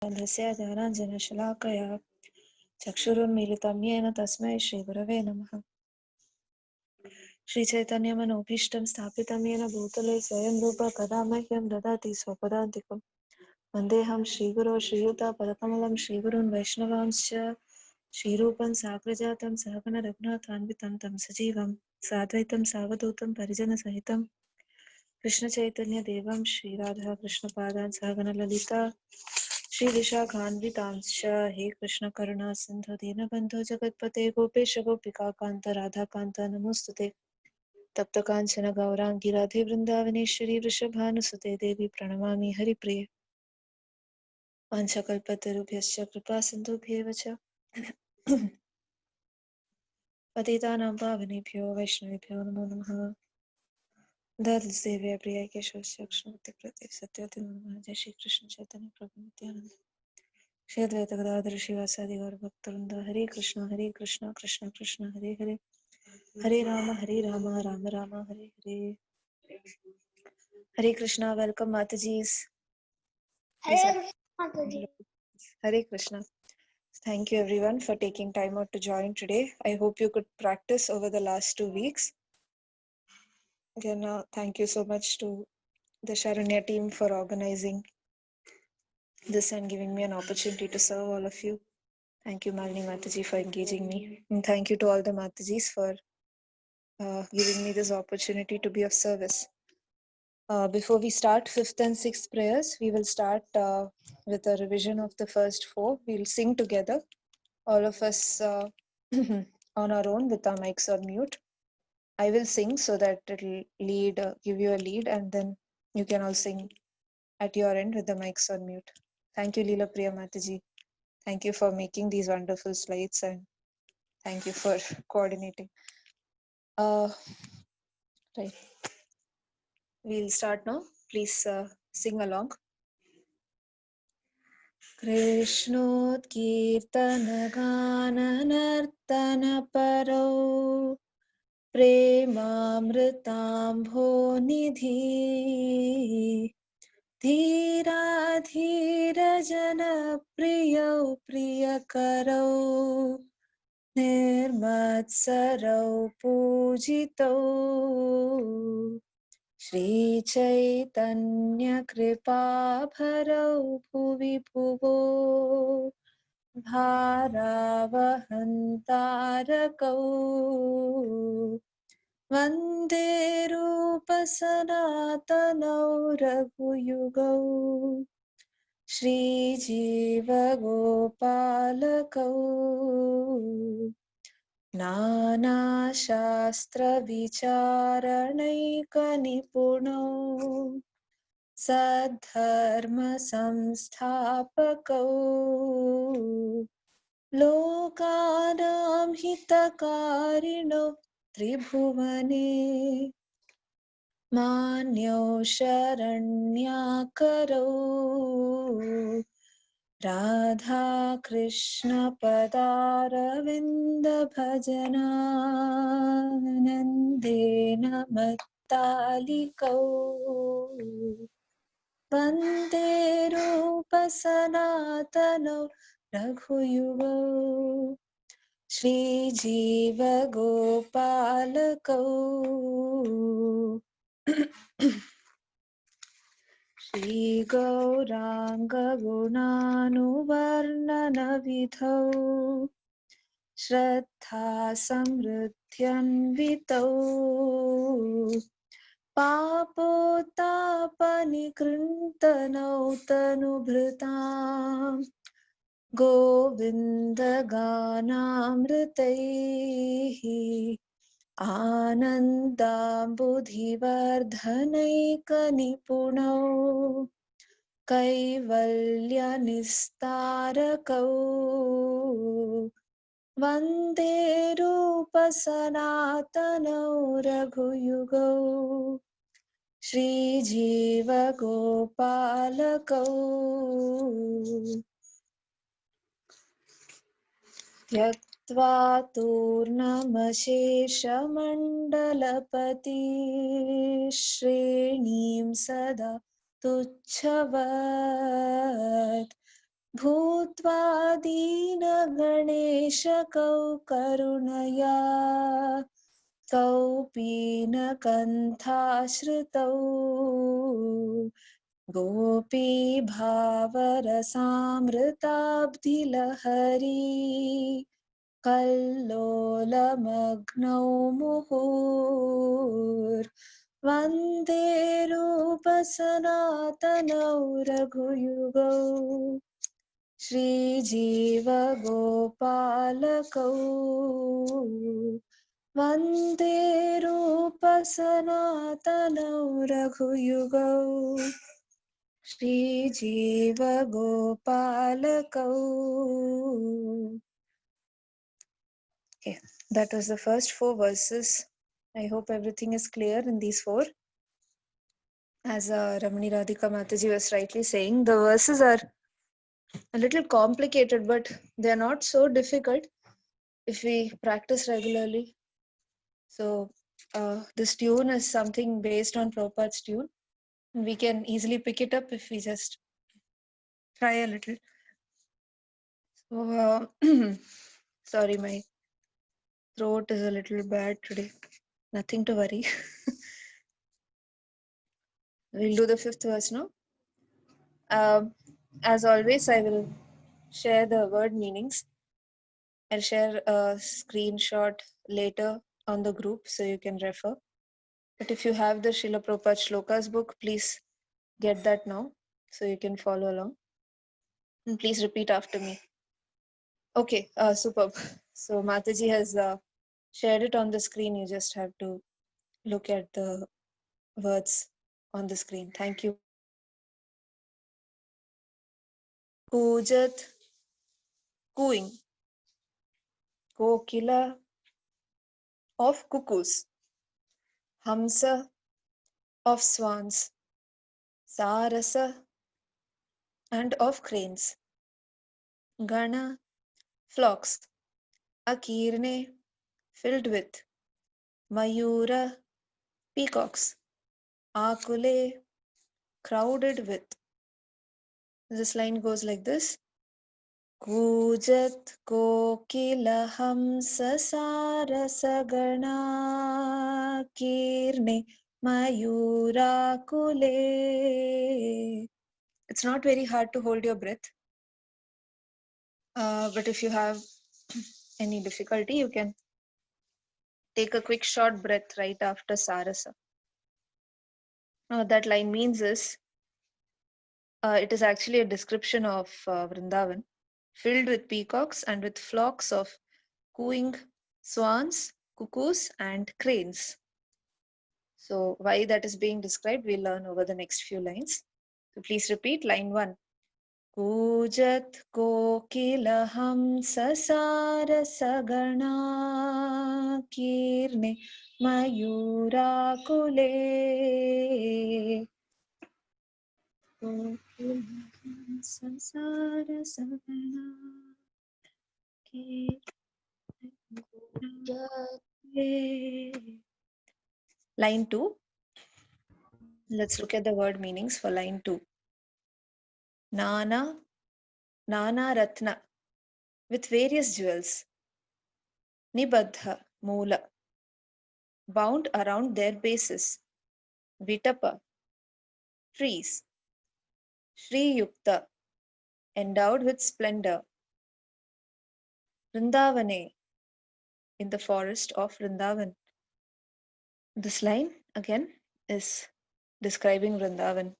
अन्धस्य ज्ञानाञ्जनशलाकया चक्षुरुन्मीलितं येन तस्मै श्रीगुरवे नमः। श्रीचैतन्यमनोभीष्टं स्थापितं येन भूतले स्वयं रूप कदा मह्यं ददाति स्वपदान्तिकं। वन्देऽहं श्रीगुरो श्रीयुतापदकमलं श्रीगुरून् वैष्णवांश्च श्रीरूपं साग्रजातं सहगण रघुनाथान्वितं तं सजीवं साद्वैतं सावधूतं परिजनसहितं कृष्णचैतन्यदेवं श्रीराधा कृष्णपादान् सहगण ललिता श्रीविशाखान्वितांश्च हे कृष्ण करुणा सिन्धु दीनबन्धो जगत्पते गोपेश गोपिकान्त राधाकान्त नमोस्तुते तप्त काञ्चन गौराङ्गी राधे वृन्दावनेश्वरी वृषभानुसुते देवी प्रणमामि हरिप्रिये वाञ्छकल्पतरुभ्यश्च कृपा सिन्धुभ्येव च पतितानां पावनेभ्यो वैष्णवेभ्यो नमो नमः। दयालुदेव्य प्रिय केशवस्य कृष्णभक्तिप्रते सत्यवती नमः। जय श्री कृष्ण चैतन्य प्रभु नित्यानंद श्री अद्वैत गदाधर श्रीवासादि गौर भक्तवृंद हरे कृष्ण कृष्ण कृष्ण हरे हरे हरे राम राम राम हरे हरे। हरे कृष्णा, वेलकम माताजी's. Hare Krishna. Thank you everyone for taking time out to join today. I hope you could practice over the last 2 weeks. Again, thank you so much to the Sharanya team for organizing this and giving me an opportunity to serve all of you. Thank you, Malini Mataji, for engaging me. And thank you to all the Matajis for giving me this opportunity to be of service. Before we start 5th and 6th prayers, we will start with a revision of the first 4. We'll sing together, all of us on our own with our mics on mute. I will sing so that it'll give you a lead, and then you can all sing at your end with the mics on mute. Thank you, Leela Priya Mataji. Thank you for making these wonderful slides, and thank you for coordinating. Right. We'll start now. Please sing along. कृष्णोत्कीर्तनगाननर्तनपरौ प्रेमामृताम्भोनिधि धीराधीरजनप्रियौ प्रियकरौ निर्मत्सरौ पूजितौ श्रीचैतन्यकृपाभरौ भुवि भुवो भारावहन्तारकौ वन्दे रूपसनातनौ रघुयुगौ श्रीजीवगोपालकौ नानाशास्त्रविचारणैकनिपुणौ सद्धर्मसंस्थापकौ लोकानां हितकारिणौ त्रिभुवने मान्यौ शरण्याकरौ राधाकृष्णपदारविन्दभजनानन्देन मत्तालिकौ वन्दे रूपसनातनौ रघुयुगौ श्रीजीवगोपालकौ श्रीगौराङ्गगुणानुवर्णनविधौ श्रद्धासमृद्ध्यन्वितौ पापोत्तापनिकृन्तनौ तनुभृताम् गोविन्दगानामृतैः आनन्दाम्बुधिवर्धनैकनिपुणौ कैवल्यनिस्तारकौ वन्दे रूपसनातनौ रघुयुगौ श्रीजीवगोपालकौ त्यक्त्वा तूर्णमशेषमण्डलपतिश्रेणीं सदा तुच्छवत् भूत्वा दीनगणेशकौ करुणया कौपीनकण्ठाश्रितौ गोपीभावरसामृताब्धिलहरी कल्लोलमग्नौ मुहुर्वन्दे रूपसनातनौ रघुयुगौ श्रीजीवगोपालकौ वन्दे रूपसनातनौ रघुयुगौ श्रीजीवगोपालकौ. Okay, that was the first 4 verses. I hope everything is clear in these 4. As Ramani Radhika Mataji was rightly saying, the verses are a little complicated, but they are not so difficult if we practice regularly. So this tune is something based on Prabhupada's tune. We can easily pick it up if we just try a little. So, sorry, my throat is a little bad today. Nothing to worry. We'll do the 5th verse now. As always, I will share the word meanings. I'll share a screenshot later on the group so you can refer. But if you have the Srila Prabhupada Shlokas book, please get that now so you can follow along. And please repeat after me. Okay, superb. So Mataji has shared it on the screen. You just have to look at the words on the screen. Thank you. Kujat, cooing. Kokila, of cuckoos. Hamsa, of swans. Sarasa, and of cranes. Gana, flocks. Akirne, filled with. Mayura, peacocks. Akule, crowded with. This line goes like this. Kujat kokilaham sasarasagana kirne mayura kule. It's not very hard to hold your breath. But if you have any difficulty, you can take a quick short breath right after Sarasa. What that line means is, it is actually a description of Vrindavan, filled with peacocks and with flocks of cooing swans, cuckoos, and cranes. So why that is being described, we'll learn over the next few lines. So please repeat line 1. Kujat kokilaham sasarasagana kirne mayura kule. Kokilaham sasarasagana kirne mayura kule. Line 2. Let's look at the word meanings for line 2. Nana Ratna, with various jewels. Nibadha, Moola, bound around their bases. Vitapa, trees. Sri Yukta, endowed with splendor. Vrindavane, in the forest of Vrindavan. This line again is describing Vrindavan.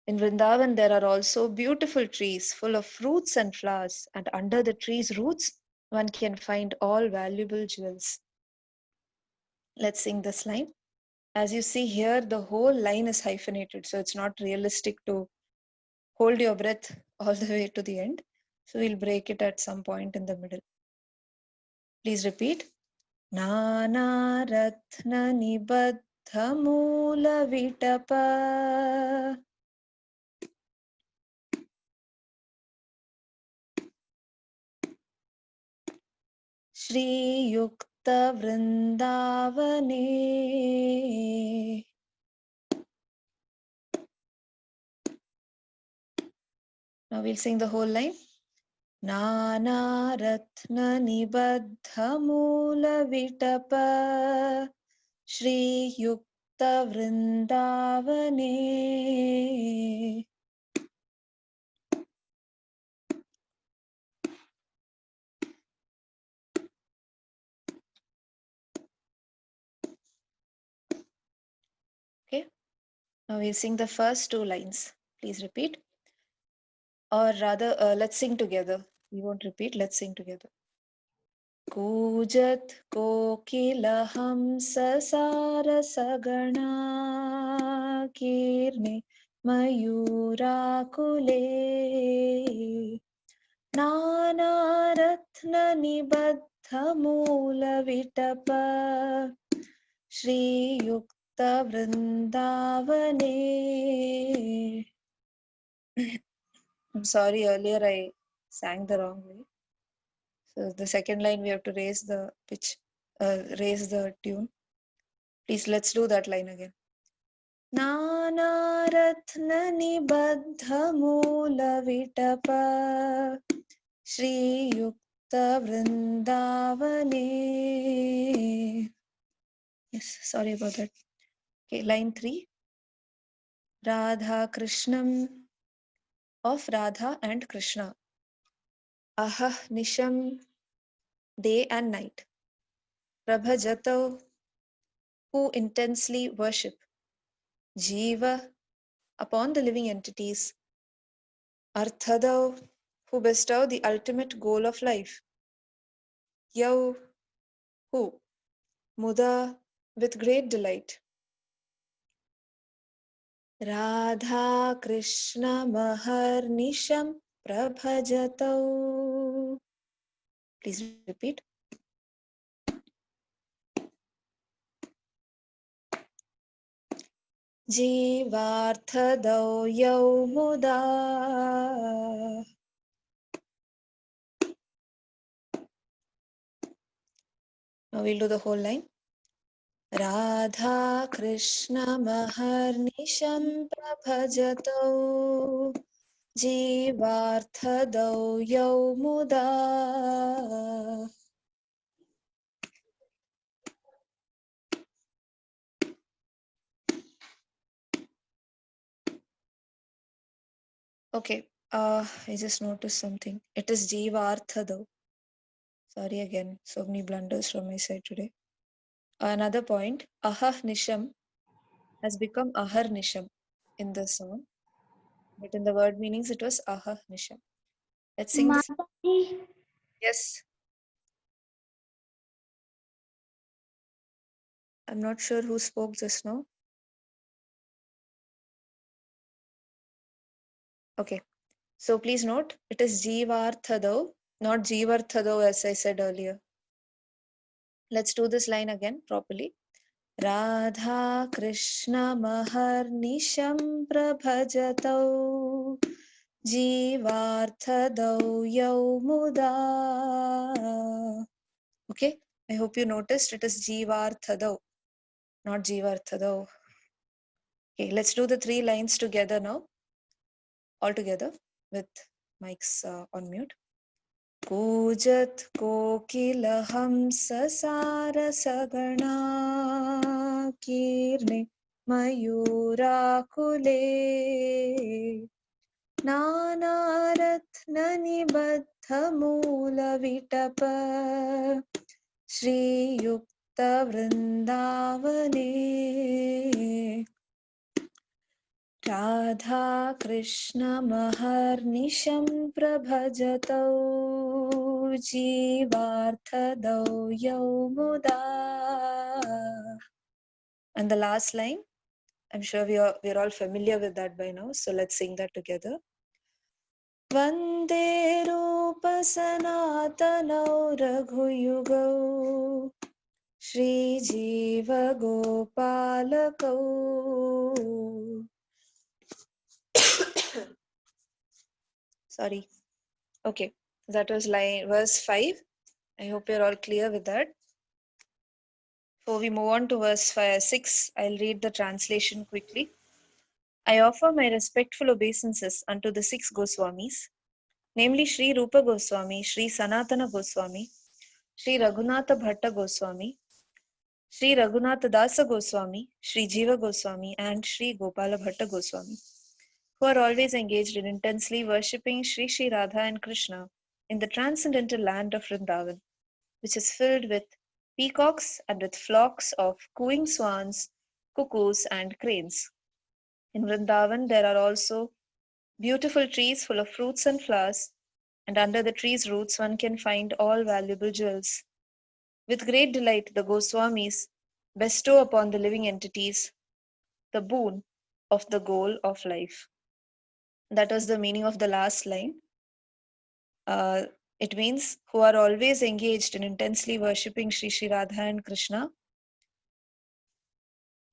In Vrindavan, there are also beautiful trees full of fruits and flowers, and under the trees' roots, one can find all valuable jewels. Let's sing this line. As you see here, the whole line is hyphenated, so it's not realistic to hold your breath all the way to the end. So we'll break it at some point in the middle. Please repeat. Nana Ratna Nibadha Moola Vitapa. Shri Yukta Vrindavane. Now we'll sing the whole line. Nana Ratna Nibadha Vitapa Shri Yukta Vrindavane. Okay. Now we'll sing the first two lines. Please repeat. Or rather, let's sing together. We won't repeat. Let's sing together. कूजत् कोकिलहंससारसगणा कीर्णे मयूराकुले नानारत्ननिबद्धमूलविटप श्रीयुक्तवृन्दावने. I'm sorry, earlier I sang the wrong way. So the second line we have to raise the pitch, raise the tune. Please, let's do that line again. नानारत्ननिबद्धमूलविटप श्रीयुक्तवृन्दावने. Yes, sorry about that. Okay, line 3. Radha Krishnam, of Radha and Krishna. Ahah Nisham, day and night. Prabhajato, who intensely worship. Jiva, upon the living entities. Arthadav, who bestow the ultimate goal of life. Yau, who. Muda, with great delight. Radha Krishna Maharnisham Prabhajato. Please repeat. Jivarthadau yau muda. Now we'll do the whole line. Radha Krishna Maharnisham Prabhajato Jivarthadau yau muda. Okay, I just noticed something. It is Jivarthadau. Sorry again, so many blunders from my side today. Another point, Ahah Nisham has become Ahar Nisham in the song. But in the word meanings, it was Ahah Nisham. Let's sing this. Yes. I'm not sure who spoke just now. Okay. So please note, it is Jivarthadau, not Jivarthadau as I said earlier. Let's do this line again properly. Radha Krishna Maharnisham Prabhajatau Jivarthadau yau muda. Okay, I hope you noticed it is Jivarthadau, not Jivarthadau. Okay, let's do the 3 lines together now. All together with mics on mute. कूजत् कोकिलहंससारसगणा कीर्णे मयूराकुले नानारत्ननिबद्धमूलविटप श्रीयुक्तवृन्दावने. Radha Krishna महर्निशं प्रभजतौ जीवार्थदौ यौ मुदा. And the last line, I'm sure we're all familiar with that by now, so let's sing that together. Vande Rupa Sanatanau Raghuyugau Shri Jiva Gopalakau. Sorry. Okay, that was verse 5. I hope you're all clear with that. Before we move on to verse 6, I'll read the translation quickly. I offer my respectful obeisances unto the 6 Goswamis, namely Sri Rupa Goswami, Sri Sanatana Goswami, Sri Raghunatha Bhatta Goswami, Sri Raghunatha Dasa Goswami, Sri Jiva Goswami, and Sri Gopala Bhatta Goswami, who are always engaged in intensely worshipping Sri Sri Radha and Krishna in the transcendental land of Vrindavan, which is filled with peacocks and with flocks of cooing swans, cuckoos, and cranes. In Vrindavan, there are also beautiful trees full of fruits and flowers, and under the trees' roots one can find all valuable jewels. With great delight, the Goswamis bestow upon the living entities the boon of the goal of life. That was the meaning of the last line. It means who are always engaged in intensely worshipping Sri Sri Radha and Krishna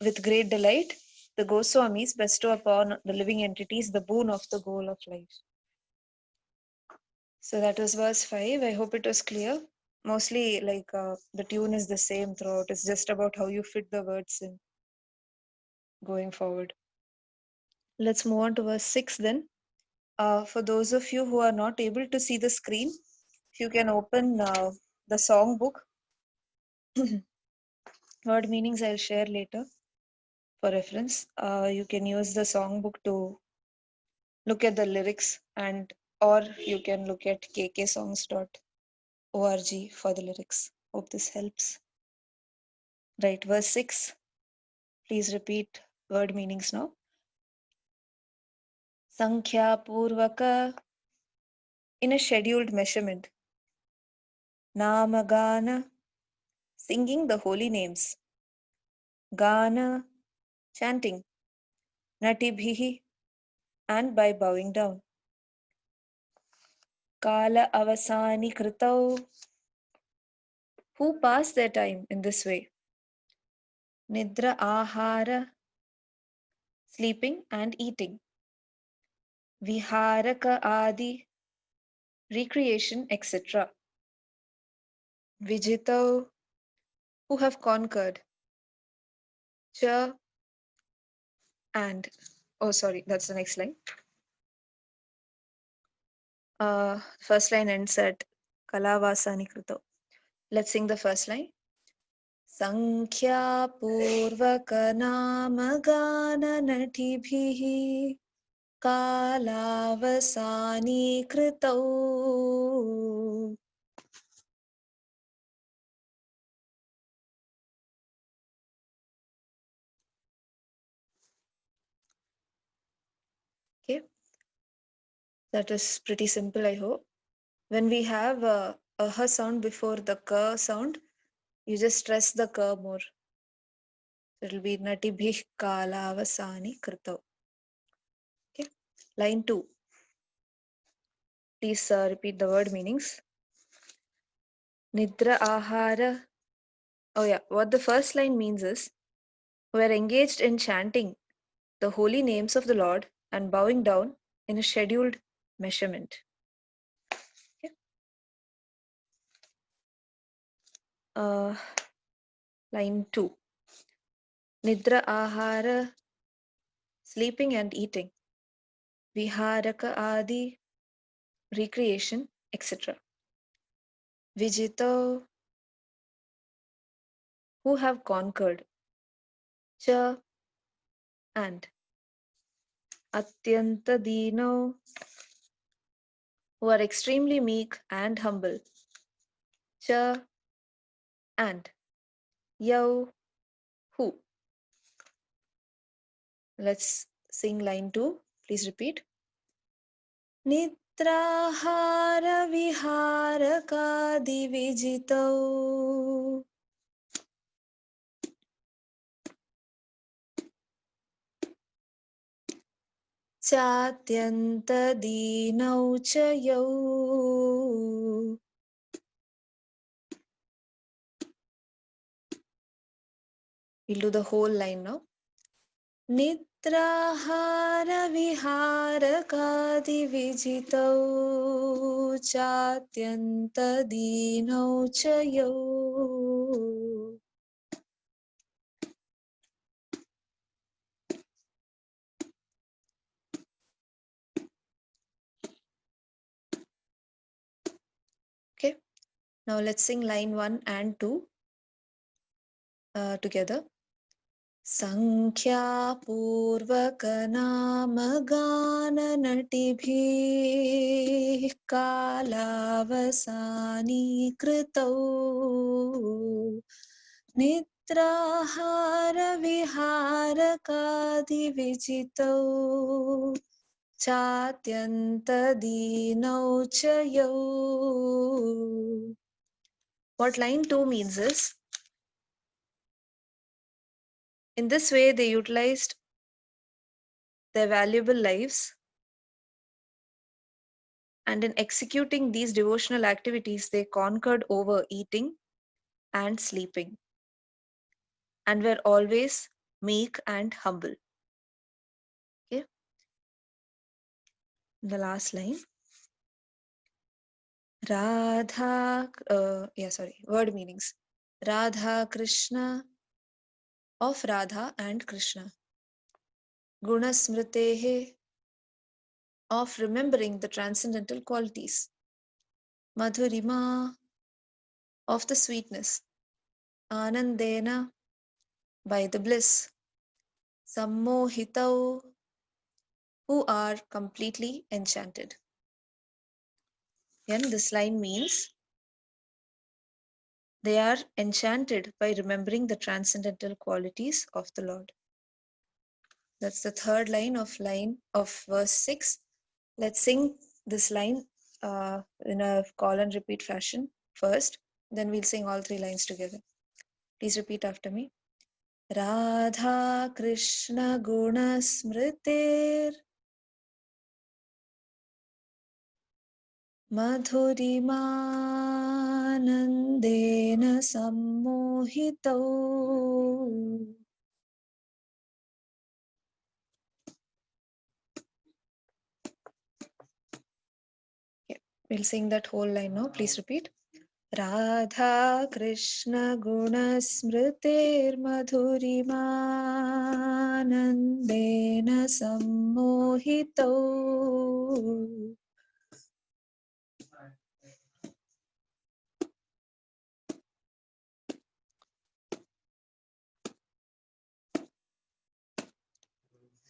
with great delight. The Goswamis bestow upon the living entities the boon of the goal of life. So that was verse 5. I hope it was clear. Mostly, the tune is the same throughout. It's just about how you fit the words in going forward. Let's move on to verse 6 then. For those of you who are not able to see the screen, if you can open the song book. Word meanings I'll share later for reference. You can use the song book to look at the lyrics, and or you can look at kksongs.org for the lyrics. Hope this helps. Right, verse 6. Please repeat word meanings now. Sankhya Purvaka, in a scheduled measurement. Namagana, singing the holy names. Gana, chanting. Natibhihi, and by bowing down. Kala avasani kritau, who pass their time in this way. Nidra ahara, sleeping and eating. Viharaka adi, recreation, etc. Vijitau, who have conquered. Cha, and. Oh, sorry, that's the next line. First line ends at Kalavasani Krito. Let's sing the first line. Sankhya Purvaka Namagana Natibhihi Kalavasani Krito. Okay, that is pretty simple, I hope. When we have a ha sound before the ka sound, you just stress the ka more. It will be Natibhih Kalavasani Krito. Okay, line 2. Please repeat the word meanings. Nidra Ahara. Oh yeah, what the first line means is, we are engaged in chanting the holy names of the Lord and bowing down in a scheduled measurement. Okay. Line 2. Nidra Ahara, sleeping and eating. Viharaka Adi, recreation, etc. Vijito, who have conquered. Cha, and. Atyanta Dino, who are extremely meek and humble. Cha, and. Yau, who. Let's sing line 2. Please repeat. Nitrahara viharakadi vijitau. Chatyanta dinau chayau. We'll do the whole line now. Nitrahara viharakadi vijitau. Chatyanta dinau chayau. Now let's sing line 1 and 2 together. संख्यापूर्वकनामगाननटिभिः कालावसानीकृतौ निद्राहारविहारकादिविजितौ चात्यन्तदीनौ च यौ. What line 2 means is, in this way they utilized their valuable lives, and in executing these devotional activities they conquered over eating and sleeping, and were always meek and humble. Okay. The last line. Word meanings. Radha Krishna, of Radha and Krishna. Gunasmritehe, of remembering the transcendental qualities. Madhurima, of the sweetness. Anandena, by the bliss. Sammohitau, who are completely enchanted. Again, this line means they are enchanted by remembering the transcendental qualities of the Lord. That's the third line of verse 6. Let's sing this line in a call and repeat fashion first. Then we'll sing all 3 lines together. Please repeat after me. Radha Krishna Guna Smritir Madhurimanandena Sammohitau. We'll sing that whole line now. Please repeat. Radha Krishna Guna Smritir Madhurimanandena Sammohitau.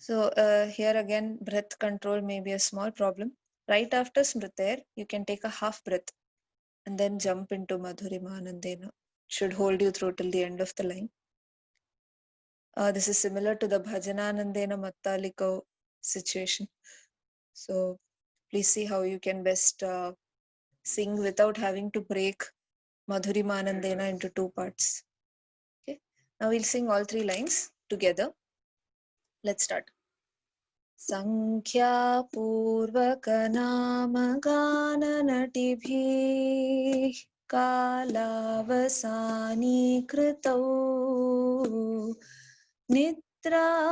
So here again, breath control may be a small problem. Right after Smritir, you can take a half breath and then jump into Madhurimanandena. Should hold you through till the end of the line. This is similar to the Bhajananandena Mattaliko situation. So please see how you can best sing without having to break Madhurimanandena into 2 parts. Okay. Now we'll sing all 3 lines together. Let's start. संख्यापूर्वकनामगाननटिभिः कालावसानीकृतौ निद्राहारविहार